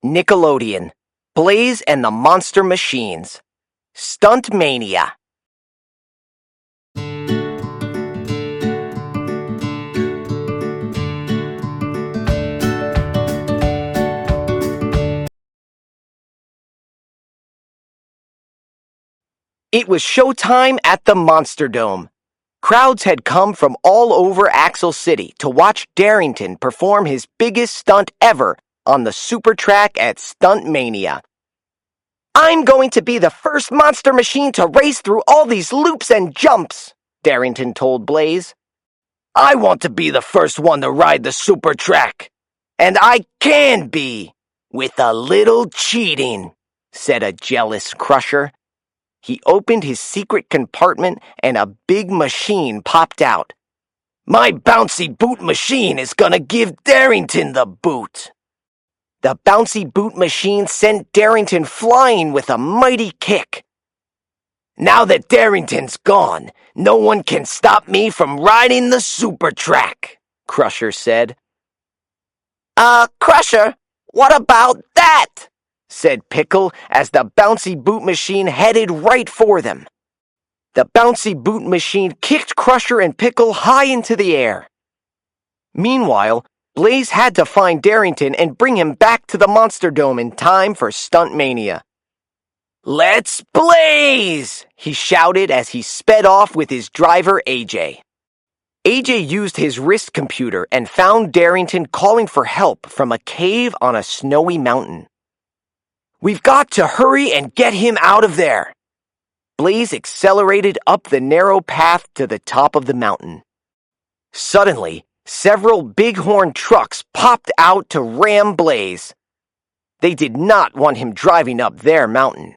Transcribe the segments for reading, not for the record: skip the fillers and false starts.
Nickelodeon, Blaze and the Monster Machines, STUNTMANIA. It was showtime at the Monster Dome. Crowds had come from all over Axle City to watch Darrington perform his biggest stunt ever on the super track at STUNTMANIA. "I'm going to be the first monster machine to race through all these loops and jumps," Darrington told Blaze. "I want to be the first one to ride the super track. And I can be, with a little cheating," said a jealous Crusher. He opened his secret compartment and a big machine popped out. "My bouncy boot machine is gonna give Darrington the boot." The bouncy boot machine sent Darrington flying with a mighty kick. "Now that Darrington's gone, no one can stop me from riding the super track," Crusher said. Crusher, what about that?" said Pickle as the bouncy boot machine headed right for them. The bouncy boot machine kicked Crusher and Pickle high into the air. Meanwhile, Blaze had to find Darrington and bring him back to the Monster Dome in time for STUNTMANIA. "Let's blaze!" he shouted as he sped off with his driver AJ. AJ used his wrist computer and found Darrington calling for help from a cave on a snowy mountain. "We've got to hurry and get him out of there." Blaze accelerated up the narrow path to the top of the mountain. Suddenly, several bighorn trucks popped out to ram Blaze. They did not want him driving up their mountain.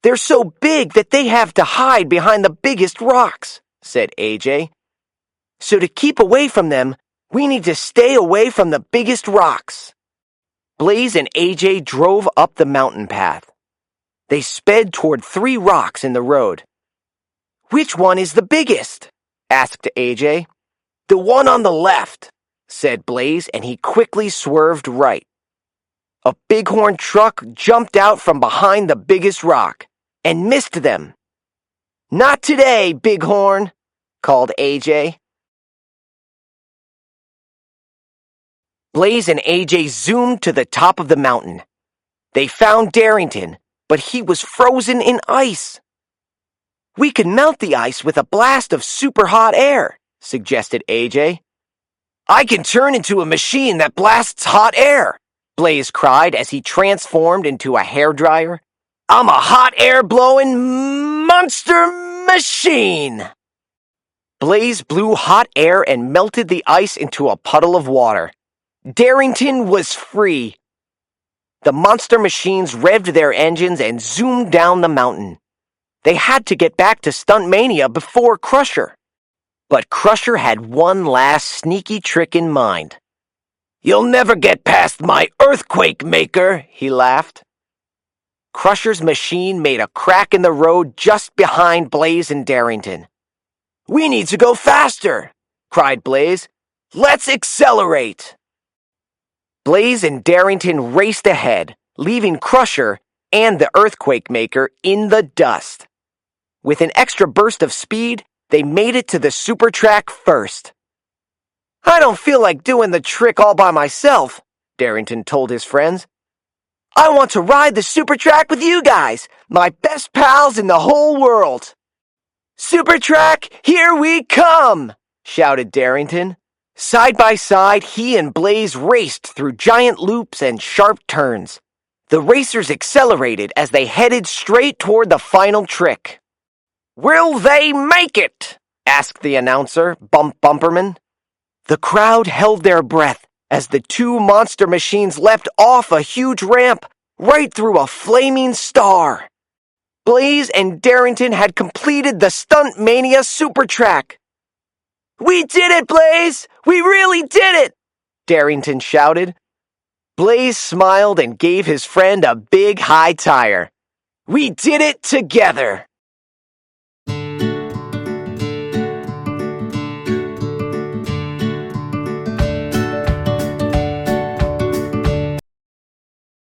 "They're so big that they have to hide behind the biggest rocks," said AJ. "So to keep away from them, we need to stay away from the biggest rocks." Blaze and AJ drove up the mountain path. They sped toward 3 rocks in the road. "Which one is the biggest?" asked AJ. "The one on the left," said Blaze, and he quickly swerved right. A bighorn truck jumped out from behind the biggest rock and missed them. "Not today, Bighorn," called AJ. Blaze and AJ zoomed to the top of the mountain. They found Darrington, but he was frozen in ice. "We can melt the ice with a blast of super hot air," suggested AJ. "I can turn into a machine that blasts hot air," Blaze cried as he transformed into a hairdryer. "I'm a hot air-blowing monster machine!" Blaze blew hot air and melted the ice into a puddle of water. Darrington was free. The monster machines revved their engines and zoomed down the mountain. They had to get back to STUNTMANIA before Crusher. But Crusher had one last sneaky trick in mind. "You'll never get past my earthquake maker," he laughed. Crusher's machine made a crack in the road just behind Blaze and Darrington. "We need to go faster," cried Blaze. "Let's accelerate." Blaze and Darrington raced ahead, leaving Crusher and the earthquake maker in the dust. With an extra burst of speed, they made it to the super track first. "I don't feel like doing the trick all by myself," Darrington told his friends. "I want to ride the super track with you guys, my best pals in the whole world." "Super track, here we come!" shouted Darrington. Side by side, he and Blaze raced through giant loops and sharp turns. The racers accelerated as they headed straight toward the final trick. "Will they make it?" asked the announcer, Bump Bumperman. The crowd held their breath as the 2 monster machines leapt off a huge ramp right through a flaming star. Blaze and Darrington had completed the STUNTMANIA super track. "We did it, Blaze! We really did it!" Darrington shouted. Blaze smiled and gave his friend a big high tire. "We did it together!"